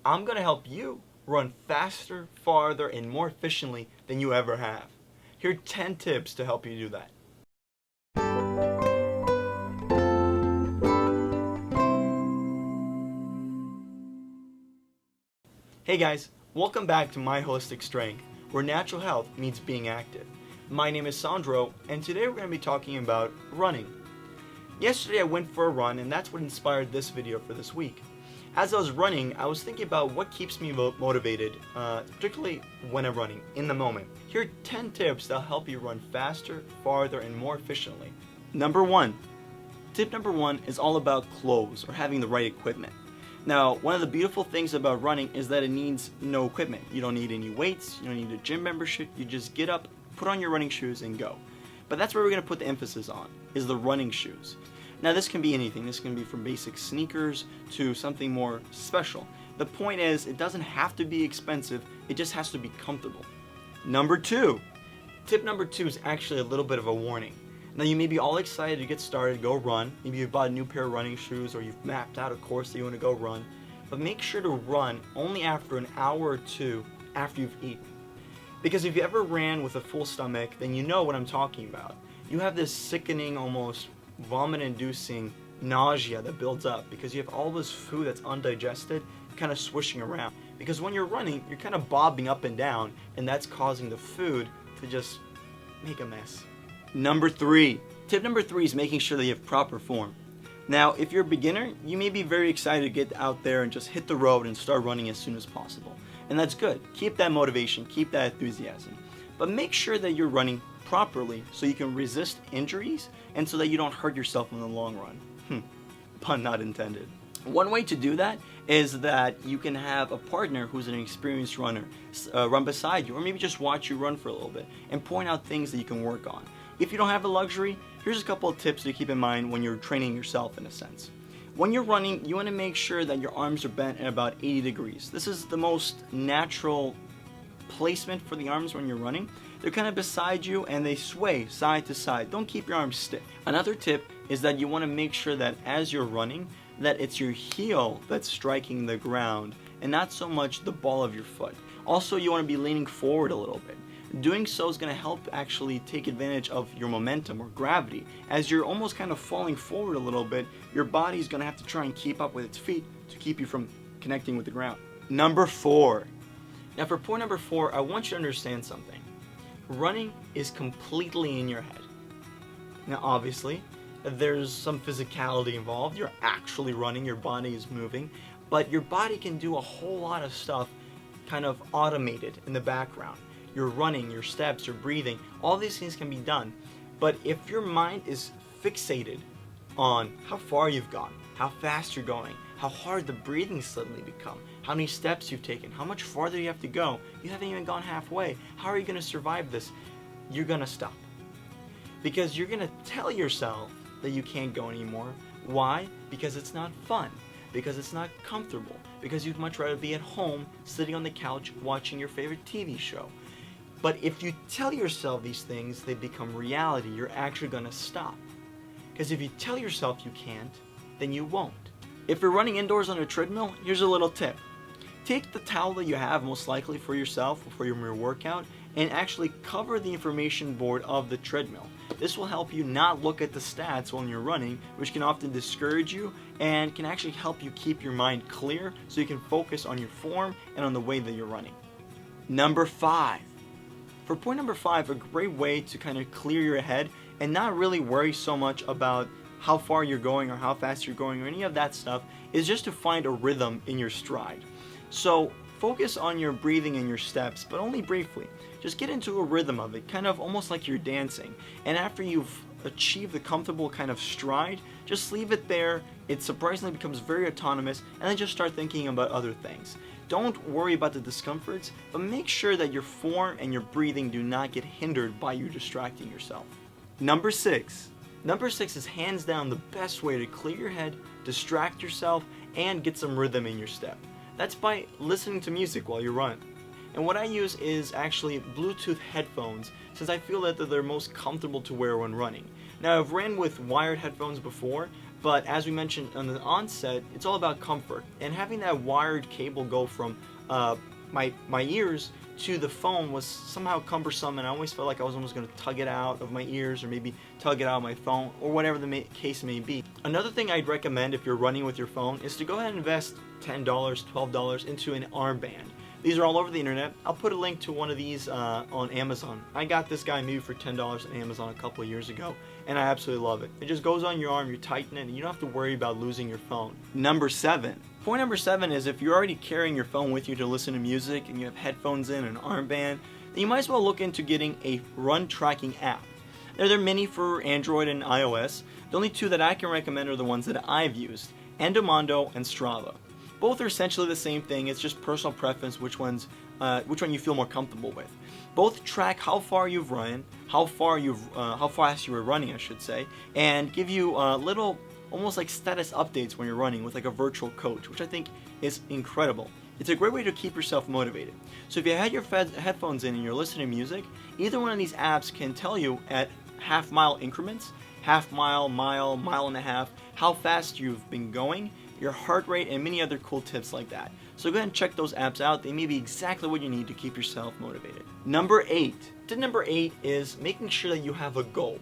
I'm going to help you run faster, farther, and more efficiently than you ever have. Here are 10 tips to help you do that. Hey guys, welcome back to My Holistic Strength, where natural health meets being active. My name is Sandro, and today we're going to be talking about running. Yesterday I went for a run, and that's what inspired this video for this week. As I was running, I was thinking about what keeps me motivated, particularly when I'm running, in the moment. Here are 10 tips that'll help you run faster, farther, and more efficiently. Number 1. Tip number 1 is all about clothes, or having the right equipment. Now, one of the beautiful things about running is that it needs no equipment. You don't need any weights, you don't need a gym membership, you just get up, put on your running shoes, and go. But that's where we're going to put the emphasis on, is the running shoes. Now this can be anything. This can be from basic sneakers to something more special. The point is, it doesn't have to be expensive, it just has to be comfortable. Number 2. Tip number 2 is actually a little bit of a warning. Now you may be all excited to get started, go run. Maybe you bought a new pair of running shoes, or you've mapped out a course that you want to go run. But make sure to run only after an hour or two after you've eaten. Because if you ever ran with a full stomach, then you know what I'm talking about. You have this sickening, almost vomit-inducing nausea that builds up because you have all this food that's undigested kind of swishing around. Because when you're running, you're kind of bobbing up and down, and that's causing the food to just make a mess. Number 3. Tip number 3 is making sure that you have proper form. Now, if you're a beginner, you may be very excited to get out there and just hit the road and start running as soon as possible. And that's good. Keep that motivation, keep that enthusiasm. But make sure that you're running properly so you can resist injuries and so that you don't hurt yourself in the long run. Pun not intended. One way to do that is that you can have a partner who's an experienced runner run beside you, or maybe just watch you run for a little bit and point out things that you can work on. If you don't have the luxury, here's a couple of tips to keep in mind when you're training yourself in a sense. When you're running, you want to make sure that your arms are bent at about 80 degrees. This is the most natural placement for the arms when you're running. They're kind of beside you and they sway side to side. Don't keep your arms stiff. Another tip is that you want to make sure that as you're running, that it's your heel that's striking the ground and not so much the ball of your foot. Also, you want to be leaning forward a little bit. Doing so is going to help actually take advantage of your momentum or gravity. As you're almost kind of falling forward a little bit, your body's going to have to try and keep up with its feet to keep you from connecting with the ground. Number 4. Now for point number 4, I want you to understand something. Running is completely in your head. Now obviously, there's some physicality involved. You're actually running, your body is moving, but your body can do a whole lot of stuff kind of automated in the background. You're running, your steps, your breathing, all these things can be done. But if your mind is fixated on how far you've gone, how fast you're going, how hard the breathing suddenly become, how many steps you've taken, how much farther you have to go, you haven't even gone halfway, how are you going to survive this? You're going to stop. Because you're going to tell yourself that you can't go anymore. Why? Because it's not fun. Because it's not comfortable. Because you'd much rather be at home, sitting on the couch, watching your favorite TV show. But if you tell yourself these things, they become reality. You're actually going to stop. Because if you tell yourself you can't, then you won't. If you're running indoors on a treadmill, here's a little tip. Take the towel that you have most likely for yourself or for your workout and actually cover the information board of the treadmill. This will help you not look at the stats when you're running, which can often discourage you and can actually help you keep your mind clear so you can focus on your form and on the way that you're running. Number 5. For point number 5, a great way to kind of clear your head and not really worry so much about how far you're going or how fast you're going or any of that stuff is just to find a rhythm in your stride. So focus on your breathing and your steps, but only briefly. Just get into a rhythm of it, kind of almost like you're dancing. And after you've achieved the comfortable kind of stride, just leave it there. It surprisingly becomes very autonomous, and then just start thinking about other things. Don't worry about the discomforts, but make sure that your form and your breathing do not get hindered by you distracting yourself. Number 6. Number 6 is hands down the best way to clear your head, distract yourself, and get some rhythm in your step. That's by listening to music while you run. And what I use is actually Bluetooth headphones, since I feel that they're most comfortable to wear when running. Now, I've ran with wired headphones before, But as we mentioned on the onset, it's all about comfort. And having that wired cable go from my ears to the phone was somehow cumbersome, and I always felt like I was almost going to tug it out of my ears or maybe tug it out of my phone or whatever the case may be. Another thing I'd recommend if you're running with your phone is to go ahead and invest $10, $12 into an armband. These are all over the internet. I'll put a link to one of these on Amazon. I got this guy maybe for $10 on Amazon a couple of years ago, and I absolutely love it. It just goes on your arm, you tighten it, and you don't have to worry about losing your phone. Number 7. Point number 7 is if you're already carrying your phone with you to listen to music and you have headphones in and an armband, then you might as well look into getting a run tracking app. There are many for Android and iOS. The only two that I can recommend are the ones that I've used, Endomondo and Strava. Both are essentially the same thing. It's just personal preference which one you feel more comfortable with. Both track how far you've run, how fast you were running, I should say, and give you little almost like status updates when you're running with like a virtual coach, which I think is incredible. It's a great way to keep yourself motivated. So if you had your headphones in and you're listening to music, either one of these apps can tell you at half-mile increments, half-mile, mile and a half, how fast you've been going, your heart rate, and many other cool tips like that. So go ahead and check those apps out. They may be exactly what you need to keep yourself motivated. Number 8. Tip number 8 is making sure that you have a goal.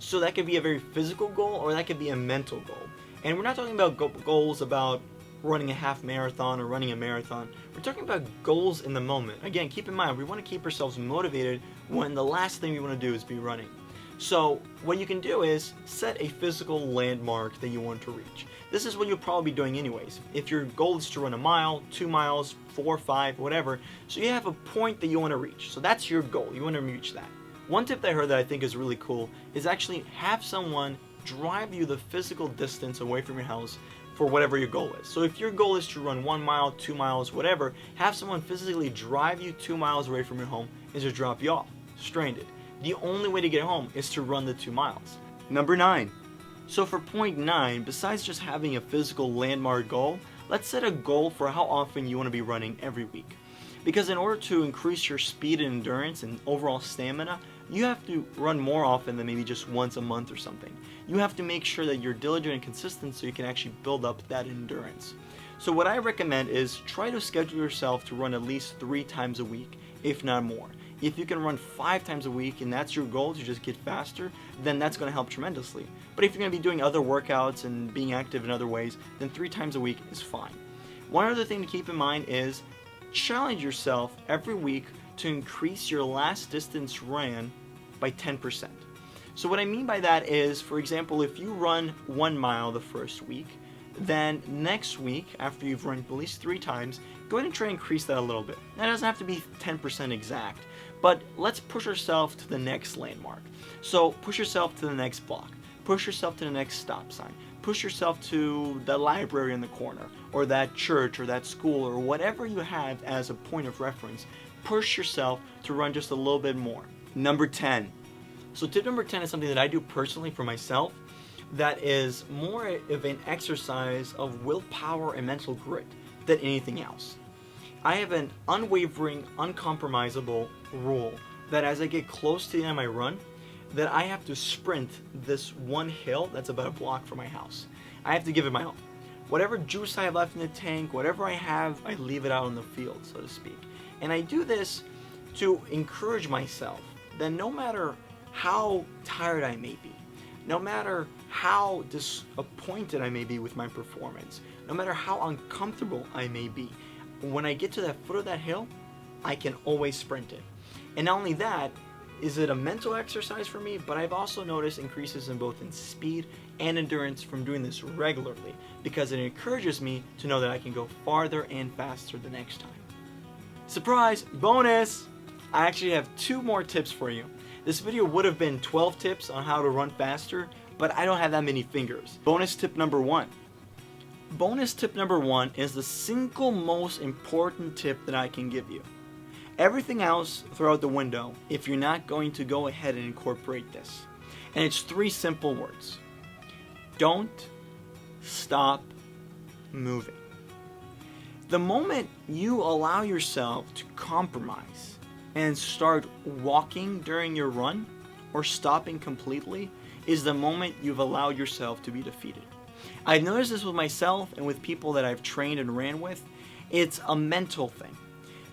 So that could be a very physical goal or that could be a mental goal. And we're not talking about goals about running a half marathon or running a marathon. We're talking about goals in the moment. Again, keep in mind, we want to keep ourselves motivated when the last thing we want to do is be running. So what you can do is set a physical landmark that you want to reach. This is what you'll probably be doing anyways. If your goal is to run a mile, 2 miles, 4, 5, whatever, so you have a point that you want to reach. So that's your goal. You want to reach that. One tip that I heard that I think is really cool is actually have someone drive you the physical distance away from your house for whatever your goal is. So if your goal is to run 1 mile, 2 miles, whatever, have someone physically drive you 2 miles away from your home and just drop you off, stranded. The only way to get home is to run the 2 miles. Number 9. So for point 9, besides just having a physical landmark goal, let's set a goal for how often you want to be running every week. Because in order to increase your speed and endurance and overall stamina, you have to run more often than maybe just once a month or something. You have to make sure that you're diligent and consistent so you can actually build up that endurance. So what I recommend is try to schedule yourself to run at least 3 times a week, if not more. If you can run 5 times a week and that's your goal to just get faster, then that's going to help tremendously. But if you're going to be doing other workouts and being active in other ways, then 3 times a week is fine. One other thing to keep in mind is challenge yourself every week to increase your last distance ran by 10%. So what I mean by that is, for example, if you run 1 mile the first week, then next week, after you've run at least 3 times, go ahead and try and increase that a little bit. That doesn't have to be 10% exact, but let's push ourselves to the next landmark. So push yourself to the next block, push yourself to the next stop sign, push yourself to the library in the corner, or that church, or that school, or whatever you have as a point of reference. Push yourself to run just a little bit more. Number 10. So tip number 10 is something that I do personally for myself that is more of an exercise of willpower and mental grit than anything else. I have an unwavering, uncompromisable rule that as I get close to the end of my run, that I have to sprint this one hill that's about a block from my house. I have to give it my all. Whatever juice I have left in the tank, whatever I have, I leave it out in the field, so to speak. And I do this to encourage myself that no matter how tired I may be, no matter how disappointed I may be with my performance, no matter how uncomfortable I may be, when I get to that foot of that hill, I can always sprint it. And not only that, is it a mental exercise for me, but I've also noticed increases in both in speed and endurance from doing this regularly, because it encourages me to know that I can go farther and faster the next time. Surprise! Bonus! I actually have 2 more tips for you. This video would have been 12 tips on how to run faster, but I don't have that many fingers. Bonus tip number 1. Bonus tip number 1 is the single most important tip that I can give you. Everything else, throw out the window if you're not going to go ahead and incorporate this. And it's 3 simple words. Don't stop moving. The moment you allow yourself to compromise and start walking during your run or stopping completely is the moment you've allowed yourself to be defeated. I've noticed this with myself and with people that I've trained and ran with. It's a mental thing.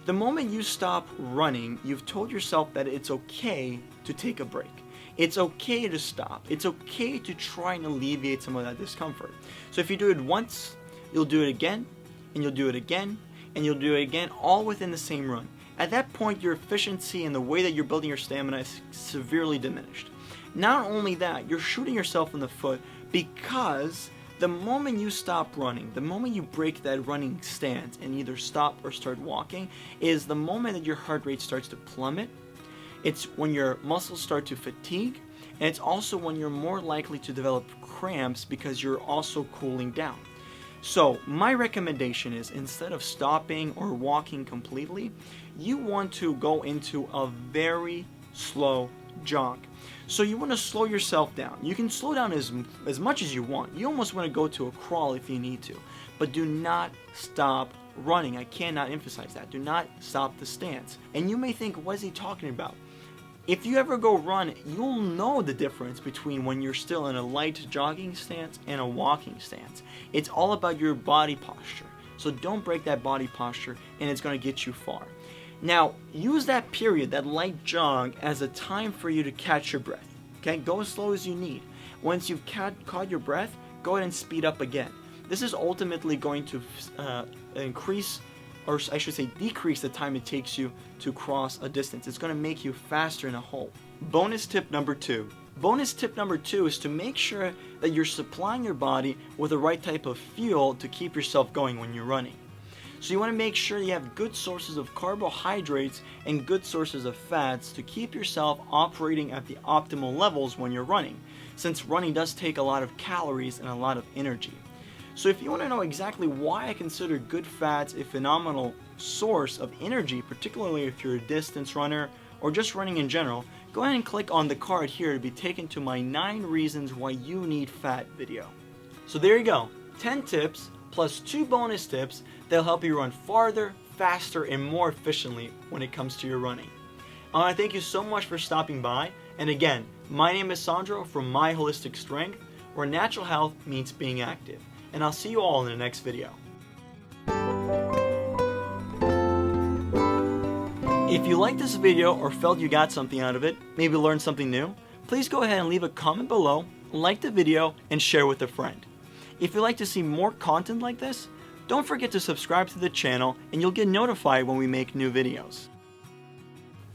The moment you stop running, you've told yourself that it's okay to take a break. It's okay to stop. It's okay to try and alleviate some of that discomfort. So if you do it once, you'll do it again, and you'll do it again, and you'll do it again, all within the same run. At that point, your efficiency and the way that you're building your stamina is severely diminished. Not only that, you're shooting yourself in the foot, because the moment you stop running, the moment you break that running stance and either stop or start walking, is the moment that your heart rate starts to plummet. It's when your muscles start to fatigue, and it's also when you're more likely to develop cramps because you're also cooling down. So my recommendation is, instead of stopping or walking completely, you want to go into a very slow jog. So you want to slow yourself down. You can slow down as much as you want. You almost want to go to a crawl if you need to. But do not stop running. I cannot emphasize that. Do not stop the stance. And you may think, what is he talking about? If you ever go run, you'll know the difference between when you're still in a light jogging stance and a walking stance. It's all about your body posture. So don't break that body posture, and it's going to get you far. Now, use that period, that light jog, as a time for you to catch your breath. Okay, go as slow as you need. Once you've caught your breath, go ahead and speed up again. This is ultimately going to increase, or I should say decrease, the time it takes you to cross a distance. It's going to make you faster in a whole. Bonus tip number 2. Bonus tip number 2 is to make sure that you're supplying your body with the right type of fuel to keep yourself going when you're running. So you want to make sure you have good sources of carbohydrates and good sources of fats to keep yourself operating at the optimal levels when you're running, since running does take a lot of calories and a lot of energy. So if you want to know exactly why I consider good fats a phenomenal source of energy, particularly if you're a distance runner or just running in general, go ahead and click on the card here to be taken to my 9 reasons why you need fat video. So there you go, 10 tips plus 2 bonus tips that'll help you run farther, faster, and more efficiently when it comes to your running. I want to thank you so much for stopping by. And again, my name is Sandro from MyHolisticStrength, where natural health means being active. And I'll see you all in the next video. If you liked this video or felt you got something out of it, maybe learned something new, please go ahead and leave a comment below, like the video, and share with a friend. If you'd like to see more content like this, don't forget to subscribe to the channel and you'll get notified when we make new videos.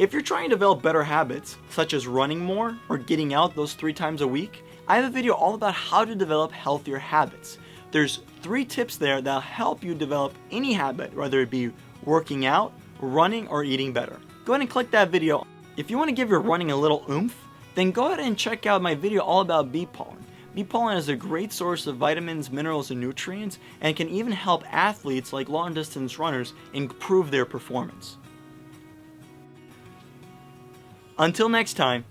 If you're trying to develop better habits, such as running more or getting out those 3 times a week, I have a video all about how to develop healthier habits. There's 3 tips there that'll help you develop any habit, whether it be working out, running, or eating better. Go ahead and click that video. If you want to give your running a little oomph, then go ahead and check out my video all about bee pollen. Bee pollen is a great source of vitamins, minerals, and nutrients, and can even help athletes like long-distance runners improve their performance. Until next time,